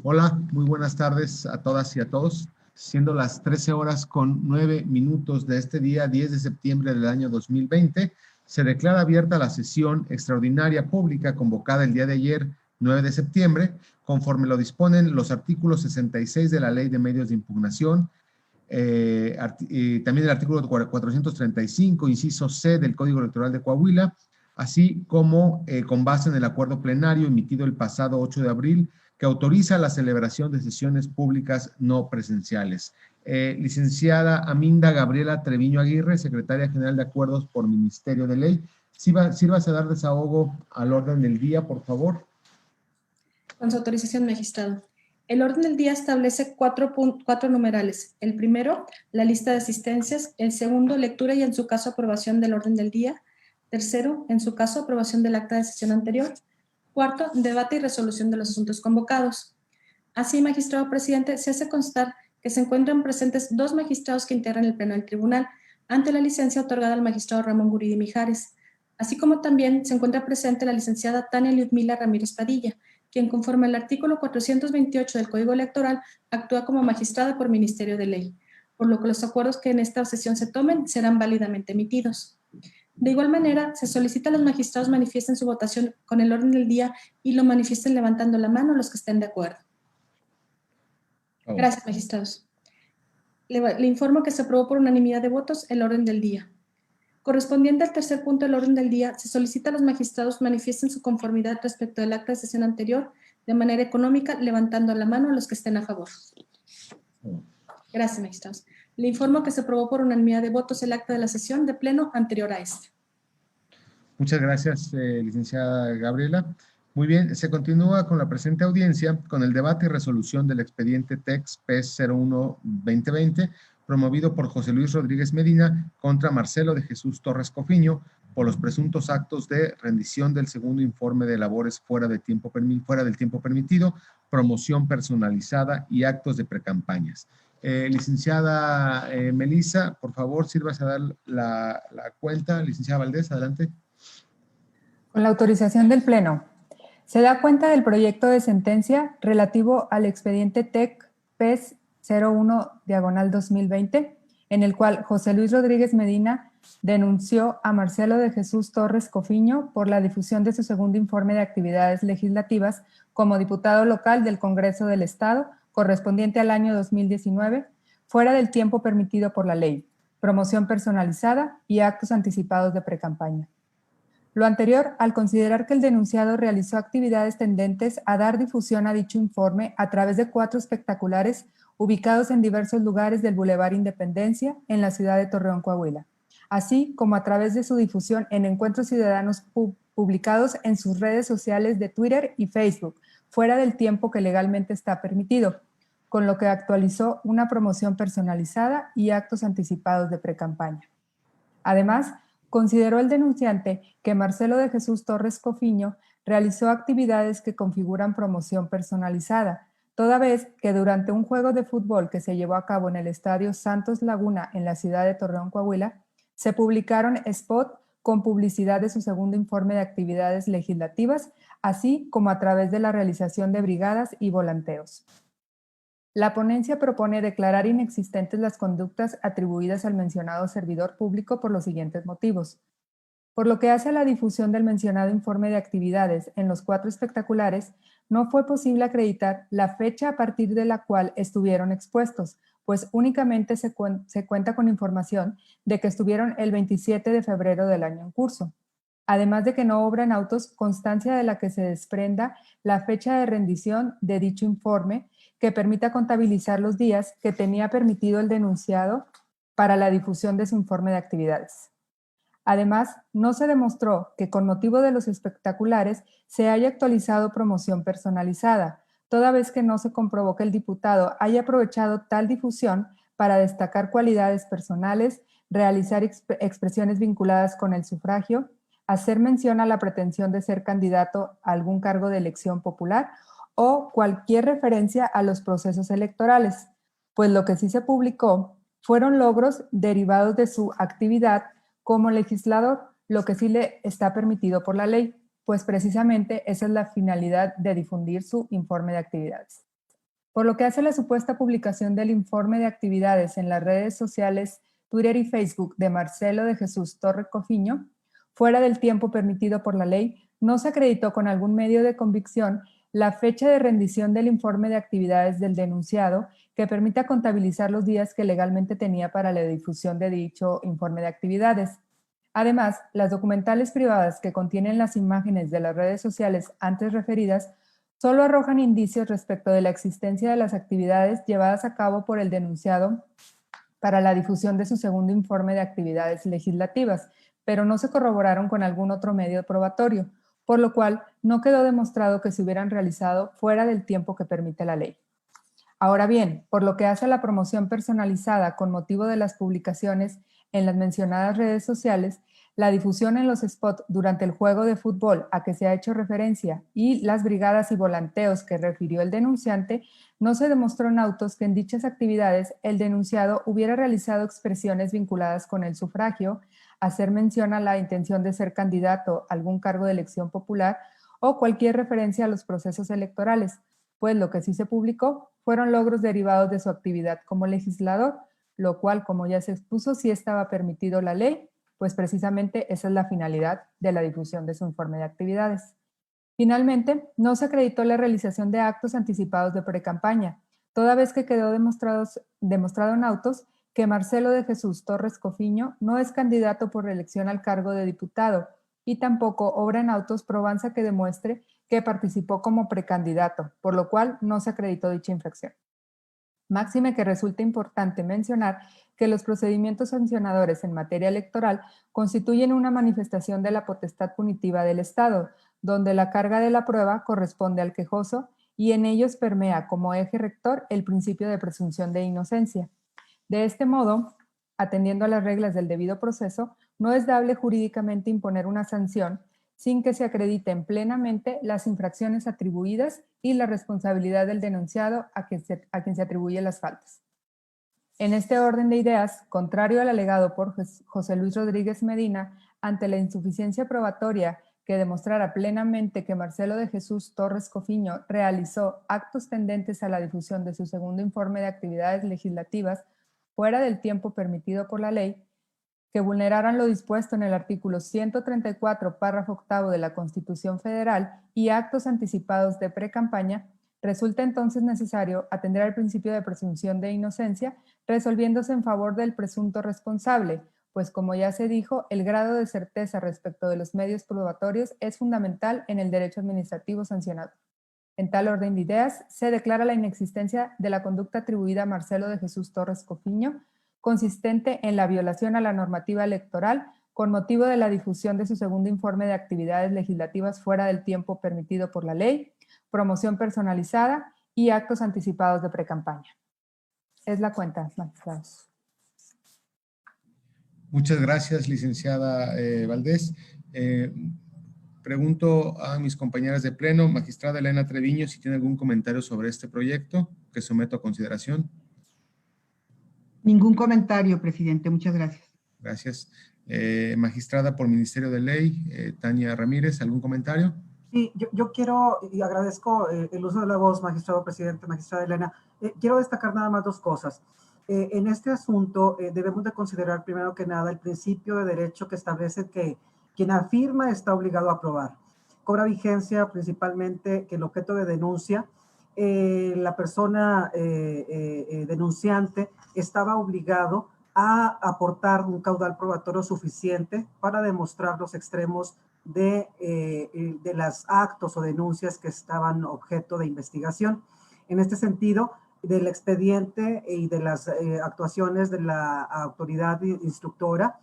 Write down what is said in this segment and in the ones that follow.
Hola, muy buenas tardes a todas y a todos. Siendo las 13 horas con 9 minutos de este día 10 de septiembre del año 2020, se declara abierta la sesión extraordinaria pública convocada el día de ayer, 9 de septiembre, conforme lo disponen los artículos 66 de la Ley de Medios de Impugnación, también el artículo 435, inciso C del Código Electoral de Coahuila, así como con base en el acuerdo plenario emitido el pasado 8 de abril, que autoriza la celebración de sesiones públicas no presenciales. Licenciada Aminda Gabriela Treviño Aguirre, Secretaria General de Acuerdos por Ministerio de Ley, sírvase a dar desahogo al orden del día, por favor. Con su autorización, magistrado. El orden del día establece cuatro numerales. El primero, la lista de asistencias. El segundo, lectura y en su caso aprobación del orden del día. Tercero, en su caso aprobación del acta de sesión anterior. Cuarto, debate y resolución de los asuntos convocados. Así, magistrado presidente, se hace constar que se encuentran presentes 2 magistrados que integran el pleno del tribunal ante la licencia otorgada al magistrado Ramón Guridi Mijares, así como también se encuentra presente la licenciada Tania Liudmila Ramírez Padilla, quien conforme al artículo 428 del Código Electoral actúa como magistrada por Ministerio de Ley, por lo que los acuerdos que en esta sesión se tomen serán válidamente emitidos. De igual manera, se solicita a los magistrados manifiesten su votación con el orden del día y lo manifiesten levantando la mano los que estén de acuerdo. Gracias, magistrados. Le informo que se aprobó por unanimidad de votos el orden del día. Correspondiente al tercer punto del orden del día, se solicita a los magistrados manifiesten su conformidad respecto del acta de sesión anterior de manera económica, levantando la mano a los que estén a favor. Gracias, magistrados. Le informo que se aprobó por unanimidad de votos el acta de la sesión de pleno anterior a este. Muchas gracias, licenciada Gabriela. Muy bien, se continúa con la presente audiencia con el debate y resolución del expediente TEX PES 01-2020, promovido por José Luis Rodríguez Medina contra Marcelo de Jesús Torres Cofiño por los presuntos actos de rendición del segundo informe de labores fuera del tiempo permitido, promoción personalizada y actos de precampañas. Licenciada Melissa, por favor, sírvase a dar la cuenta. Licenciada Valdés, adelante. Con la autorización del Pleno, se da cuenta del proyecto de sentencia relativo al expediente TEC PES 01/2020, en el cual José Luis Rodríguez Medina denunció a Marcelo de Jesús Torres Cofiño por la difusión de su segundo informe de actividades legislativas como diputado local del Congreso del Estado, correspondiente al año 2019, fuera del tiempo permitido por la ley, promoción personalizada y actos anticipados de precampaña. Lo anterior, al considerar que el denunciado realizó actividades tendentes a dar difusión a dicho informe a través de 4 espectaculares ubicados en diversos lugares del Boulevard Independencia en la ciudad de Torreón, Coahuila, así como a través de su difusión en encuentros ciudadanos publicados en sus redes sociales de Twitter y Facebook, fuera del tiempo que legalmente está permitido, con lo que actualizó una promoción personalizada y actos anticipados de precampaña. Además, consideró el denunciante que Marcelo de Jesús Torres Cofiño realizó actividades que configuran promoción personalizada, toda vez que durante un juego de fútbol que se llevó a cabo en el Estadio Santos Laguna en la ciudad de Torreón, Coahuila, se publicaron spots con publicidad de su segundo informe de actividades legislativas, así como a través de la realización de brigadas y volanteos. La ponencia propone declarar inexistentes las conductas atribuidas al mencionado servidor público por los siguientes motivos. Por lo que hace a la difusión del mencionado informe de actividades en los 4 espectaculares, no fue posible acreditar la fecha a partir de la cual estuvieron expuestos, pues únicamente se cuenta con información de que estuvieron el 27 de febrero del año en curso. Además de que no obra en autos constancia de la que se desprenda la fecha de rendición de dicho informe, que permita contabilizar los días que tenía permitido el denunciado para la difusión de su informe de actividades. Además, no se demostró que con motivo de los espectaculares se haya actualizado promoción personalizada, toda vez que no se comprobó que el diputado haya aprovechado tal difusión para destacar cualidades personales, realizar expresiones vinculadas con el sufragio, hacer mención a la pretensión de ser candidato a algún cargo de elección popular o cualquier referencia a los procesos electorales, pues lo que sí se publicó fueron logros derivados de su actividad como legislador, lo que sí le está permitido por la ley, pues precisamente esa es la finalidad de difundir su informe de actividades. Por lo que hace la supuesta publicación del informe de actividades en las redes sociales Twitter y Facebook de Marcelo de Jesús Torres Cofiño, fuera del tiempo permitido por la ley, no se acreditó con algún medio de convicción la fecha de rendición del informe de actividades del denunciado que permita contabilizar los días que legalmente tenía para la difusión de dicho informe de actividades. Además, las documentales privadas que contienen las imágenes de las redes sociales antes referidas solo arrojan indicios respecto de la existencia de las actividades llevadas a cabo por el denunciado para la difusión de su segundo informe de actividades legislativas, pero no se corroboraron con algún otro medio probatorio, por lo cual no quedó demostrado que se hubieran realizado fuera del tiempo que permite la ley. Ahora bien, por lo que hace a la promoción personalizada con motivo de las publicaciones en las mencionadas redes sociales, la difusión en los spots durante el juego de fútbol a que se ha hecho referencia y las brigadas y volanteos que refirió el denunciante, no se demostró en autos que en dichas actividades el denunciado hubiera realizado expresiones vinculadas con el sufragio, hacer mención a la intención de ser candidato a algún cargo de elección popular o cualquier referencia a los procesos electorales, pues lo que sí se publicó fueron logros derivados de su actividad como legislador, lo cual, como ya se expuso, sí estaba permitido la ley, pues precisamente esa es la finalidad de la difusión de su informe de actividades. Finalmente, no se acreditó la realización de actos anticipados de precampaña, toda vez que quedó demostrado en autos que Marcelo de Jesús Torres Cofiño no es candidato por reelección al cargo de diputado y tampoco obra en autos probanza que demuestre que participó como precandidato, por lo cual no se acreditó dicha infracción. Máxime que resulta importante mencionar que los procedimientos sancionadores en materia electoral constituyen una manifestación de la potestad punitiva del Estado, donde la carga de la prueba corresponde al quejoso y en ellos permea como eje rector el principio de presunción de inocencia. De este modo, atendiendo a las reglas del debido proceso, no es dable jurídicamente imponer una sanción sin que se acrediten plenamente las infracciones atribuidas y la responsabilidad del denunciado a quien se atribuyen las faltas. En este orden de ideas, contrario al alegado por José Luis Rodríguez Medina, ante la insuficiencia probatoria que demostrara plenamente que Marcelo de Jesús Torres Cofiño realizó actos tendentes a la difusión de su segundo informe de actividades legislativas fuera del tiempo permitido por la ley, que vulneraran lo dispuesto en el artículo 134, párrafo octavo de la Constitución Federal y actos anticipados de precampaña, resulta entonces necesario atender al principio de presunción de inocencia, resolviéndose en favor del presunto responsable, pues como ya se dijo, el grado de certeza respecto de los medios probatorios es fundamental en el derecho administrativo sancionado. En tal orden de ideas, se declara la inexistencia de la conducta atribuida a Marcelo de Jesús Torres Cofiño, consistente en la violación a la normativa electoral con motivo de la difusión de su segundo informe de actividades legislativas fuera del tiempo permitido por la ley, promoción personalizada y actos anticipados de precampaña. Es la cuenta, magistrados. Muchas gracias, licenciada Valdés. Pregunto a mis compañeras de pleno, magistrada Elena Treviño, si tiene algún comentario sobre este proyecto que someto a consideración. Ningún comentario, presidente. Muchas gracias. Gracias. Magistrada por Ministerio de Ley, Tania Ramírez, ¿algún comentario? Sí, yo quiero, y agradezco el uso de la voz, magistrado presidente, magistrada Elena. Quiero destacar nada más dos cosas. En este asunto debemos de considerar primero que nada el principio de derecho que establece que quien afirma está obligado a aprobar. Cobra vigencia principalmente que el objeto de denuncia, la persona denunciante estaba obligado a aportar un caudal probatorio suficiente para demostrar los extremos de los actos o denuncias que estaban objeto de investigación. En este sentido, del expediente y de las actuaciones de la autoridad instructora,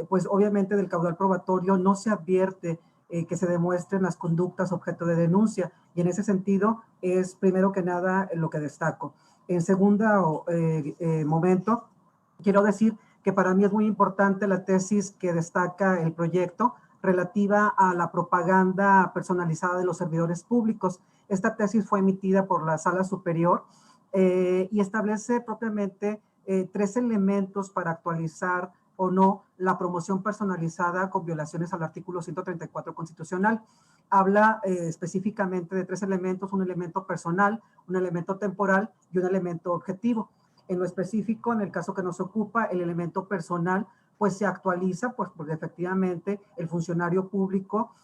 pues obviamente del caudal probatorio no se advierte que se demuestren las conductas objeto de denuncia, y en ese sentido es primero que nada lo que destaco. En segundo momento, quiero decir que para mí es muy importante la tesis que destaca el proyecto relativa a la propaganda personalizada de los servidores públicos. Esta tesis fue emitida por la Sala Superior y establece propiamente 3 elementos para actualizar o no la promoción personalizada con violaciones al artículo 134 constitucional. habla específicamente de 3 elementos: un elemento personal, un elemento temporal y un elemento objetivo. En lo específico, en el caso que nos ocupa, el elemento personal pues se actualiza, pues porque efectivamente el funcionario público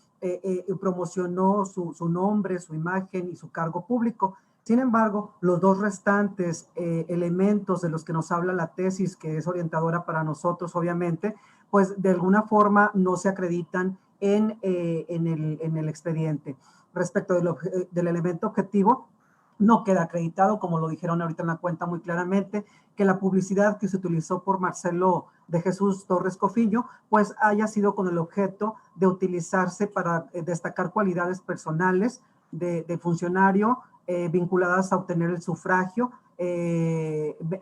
promocionó su nombre, su imagen y su cargo público. Sin embargo, los 2 restantes elementos de los que nos habla la tesis, que es orientadora para nosotros, obviamente, pues de alguna forma no se acreditan en el expediente. Respecto del elemento objetivo, no queda acreditado, como lo dijeron ahorita en la cuenta muy claramente, que la publicidad que se utilizó por Marcelo de Jesús Torres Cofiño, pues haya sido con el objeto de utilizarse para destacar cualidades personales de funcionario vinculadas a obtener el sufragio,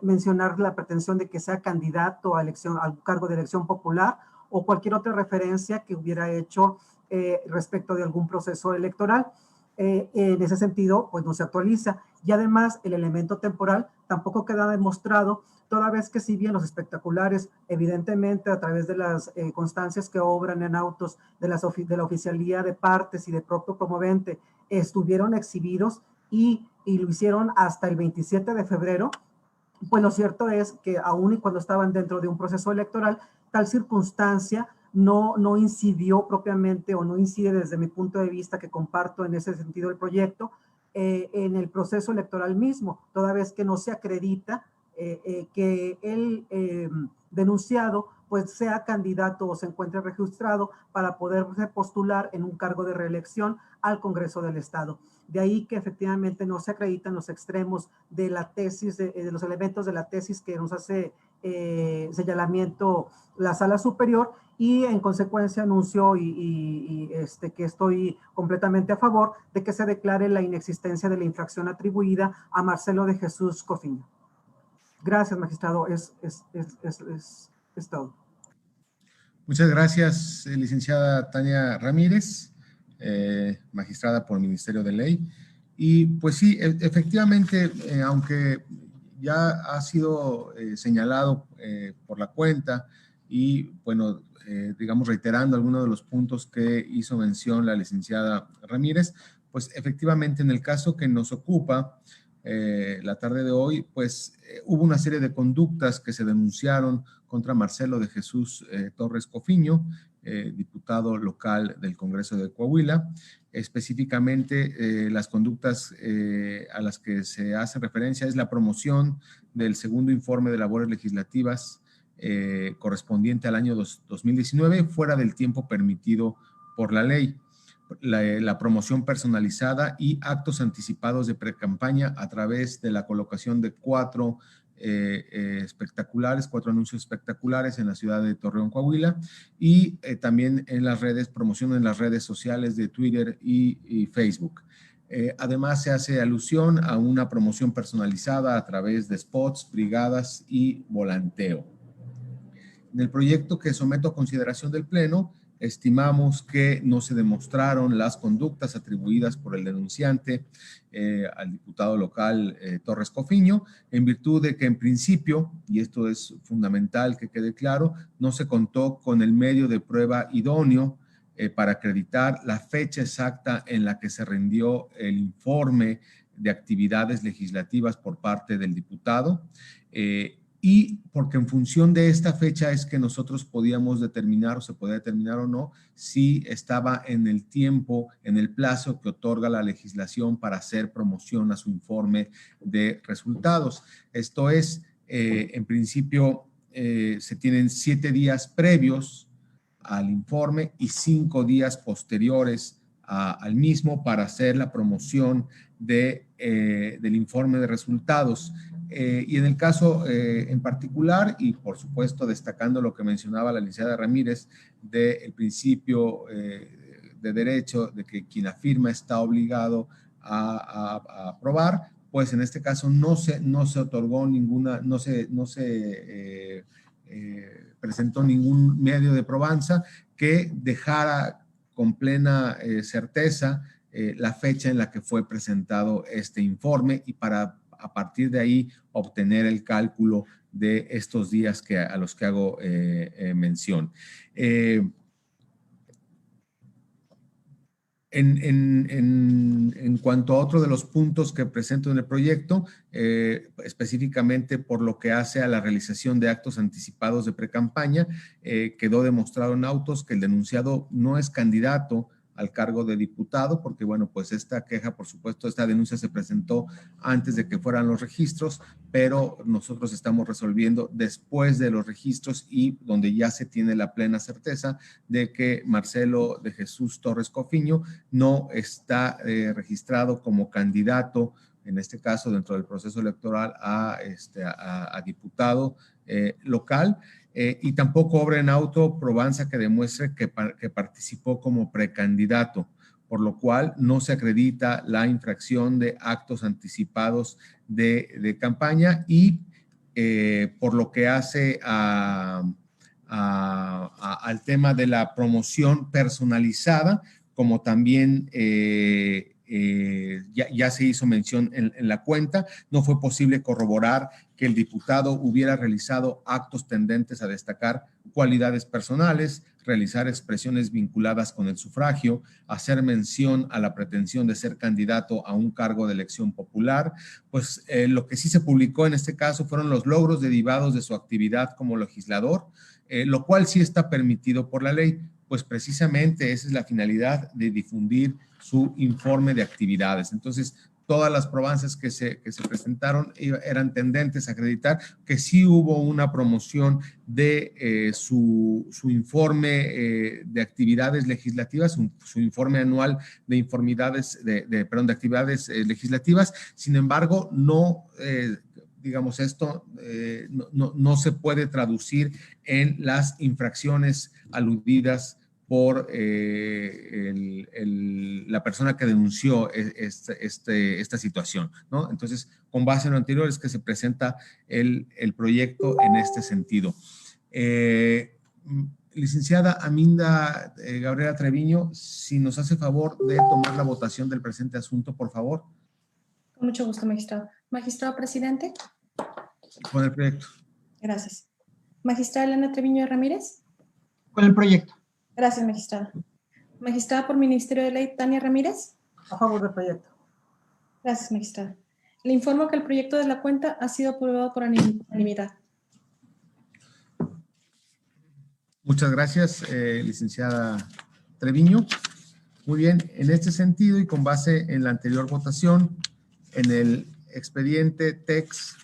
mencionar la pretensión de que sea candidato a elección, al cargo de elección popular, o cualquier otra referencia que hubiera hecho respecto de algún proceso electoral. En ese sentido, pues no se actualiza. Y además, el elemento temporal tampoco queda demostrado, toda vez que si bien los espectaculares, evidentemente a través de las constancias que obran en autos de la oficialía de partes y de propio promovente, estuvieron exhibidos y lo hicieron hasta el 27 de febrero, pues lo cierto es que aún y cuando estaban dentro de un proceso electoral, tal circunstancia no incidió propiamente, o no incide desde mi punto de vista, que comparto en ese sentido el proyecto, en el proceso electoral mismo, toda vez que no se acredita que el denunciado pues sea candidato o se encuentre registrado para poderse postular en un cargo de reelección al Congreso del Estado. De ahí que efectivamente no se acreditan los extremos de la tesis, de los elementos de la tesis que nos hace señalamiento la Sala Superior, y en consecuencia anuncio que estoy completamente a favor de que se declare la inexistencia de la infracción atribuida a Marcelo de Jesús Cofiño. Gracias, magistrado. Es todo. Muchas gracias, licenciada Tania Ramírez, magistrada por el Ministerio de Ley. Y pues sí, efectivamente, aunque ya ha sido señalado por la cuenta y bueno, digamos reiterando algunos de los puntos que hizo mención la licenciada Ramírez, pues efectivamente en el caso que nos ocupa la tarde de hoy, pues hubo una serie de conductas que se denunciaron contra Marcelo de Jesús Torres Cofiño, diputado local del Congreso de Coahuila. Específicamente, las conductas a las que se hace referencia es la promoción del segundo informe de labores legislativas correspondiente al año 2019, fuera del tiempo permitido por la ley. La promoción personalizada y actos anticipados de precampaña a través de la colocación de 4 anuncios espectaculares en la ciudad de Torreón, Coahuila, y también en las redes, promoción en las redes sociales de Twitter y Facebook. Además, se hace alusión a una promoción personalizada a través de spots, brigadas y volanteo. En el proyecto que someto a consideración del Pleno, estimamos que no se demostraron las conductas atribuidas por el denunciante al diputado local Torres Cofiño, en virtud de que en principio, y esto es fundamental que quede claro, no se contó con el medio de prueba idóneo para acreditar la fecha exacta en la que se rindió el informe de actividades legislativas por parte del diputado, y porque en función de esta fecha es que nosotros podíamos determinar, o se podía determinar o no, si estaba en el tiempo, en el plazo que otorga la legislación para hacer promoción a su informe de resultados. Esto es, en principio, se tienen 7 días previos al informe y 5 días posteriores al mismo para hacer la promoción del informe de resultados. Y en el caso en particular, y por supuesto destacando lo que mencionaba la licenciada Ramírez del principio de derecho de que quien afirma está obligado a aprobar, pues en este caso no se otorgó ninguna, no se presentó ningún medio de probanza que dejara con plena certeza la fecha en la que fue presentado este informe, y para a partir de ahí obtener el cálculo de estos días a los que hago En cuanto a otro de los puntos que presento en el proyecto, específicamente por lo que hace a la realización de actos anticipados de precampaña, quedó demostrado en autos que el denunciado no es candidato al cargo de diputado, porque bueno, pues esta queja, por supuesto, esta denuncia se presentó antes de que fueran los registros, pero nosotros estamos resolviendo después de los registros y donde ya se tiene la plena certeza de que Marcelo de Jesús Torres Cofiño no está registrado como candidato, en este caso dentro del proceso electoral, a diputado local. Y tampoco obra en auto probanza que demuestre que participó como precandidato, por lo cual no se acredita la infracción de actos anticipados de campaña y por lo que hace al tema de la promoción personalizada, como también ya se hizo mención en la cuenta, no fue posible corroborar que el diputado hubiera realizado actos tendentes a destacar cualidades personales, realizar expresiones vinculadas con el sufragio, hacer mención a la pretensión de ser candidato a un cargo de elección popular. Pues lo que sí se publicó en este caso fueron los logros derivados de su actividad como legislador, lo cual sí está permitido por la ley, pues precisamente esa es la finalidad de difundir su informe de actividades. Entonces, todas las probanzas que se presentaron eran tendentes a acreditar que sí hubo una promoción de su informe de actividades legislativas, su informe anual de de actividades legislativas. Sin embargo, no digamos, esto no se puede traducir en las infracciones aludidas por la persona que denunció esta situación, ¿no? Entonces, con base en lo anterior es que se presenta el proyecto en este sentido. Licenciada Aminda Gabriela Treviño, si nos hace favor de tomar la votación del presente asunto, por favor. Con mucho gusto, magistrado. Magistrado presidente. Con el proyecto. Gracias. Magistrada Elena Treviño Ramírez. Con el proyecto. Gracias, magistrada. Magistrada por Ministerio de Ley, Tania Ramírez. A favor del proyecto. Gracias, magistrada. Le informo que el proyecto de la cuenta ha sido aprobado por unanimidad. Muchas gracias, licenciada Treviño. Muy bien, en este sentido y con base en la anterior votación, en el expediente TEX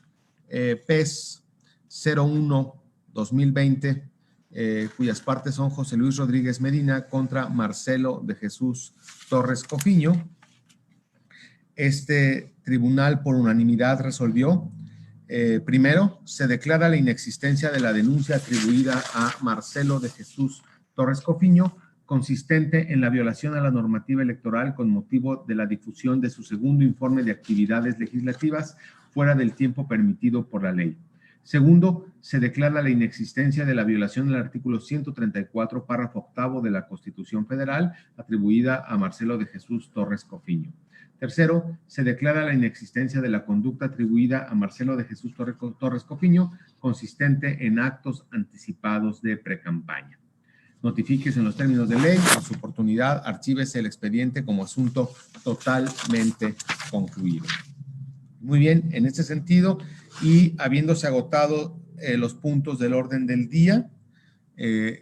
PES 01-2020, cuyas partes son José Luis Rodríguez Medina contra Marcelo de Jesús Torres Cofiño. Este tribunal por unanimidad resolvió, primero, se declara la inexistencia de la denuncia atribuida a Marcelo de Jesús Torres Cofiño, consistente en la violación a la normativa electoral con motivo de la difusión de su segundo informe de actividades legislativas fuera del tiempo permitido por la ley. Segundo, se declara la inexistencia de la violación del artículo 134, párrafo octavo de la Constitución Federal, atribuida a Marcelo de Jesús Torres Cofiño. Tercero, se declara la inexistencia de la conducta atribuida a Marcelo de Jesús Torres Cofiño, consistente en actos anticipados de precampaña. Notifíquese en los términos de ley, en su oportunidad, archívese el expediente como asunto totalmente concluido. Muy bien, en este sentido, y habiéndose agotado los puntos del orden del día,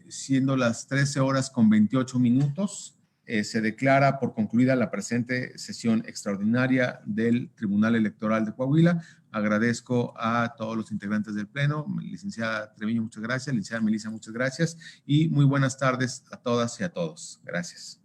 siendo las 13:28, se declara por concluida la presente sesión extraordinaria del Tribunal Electoral de Coahuila. Agradezco a todos los integrantes del Pleno. Licenciada Treviño, muchas gracias. Licenciada Melissa, muchas gracias. Y muy buenas tardes a todas y a todos. Gracias.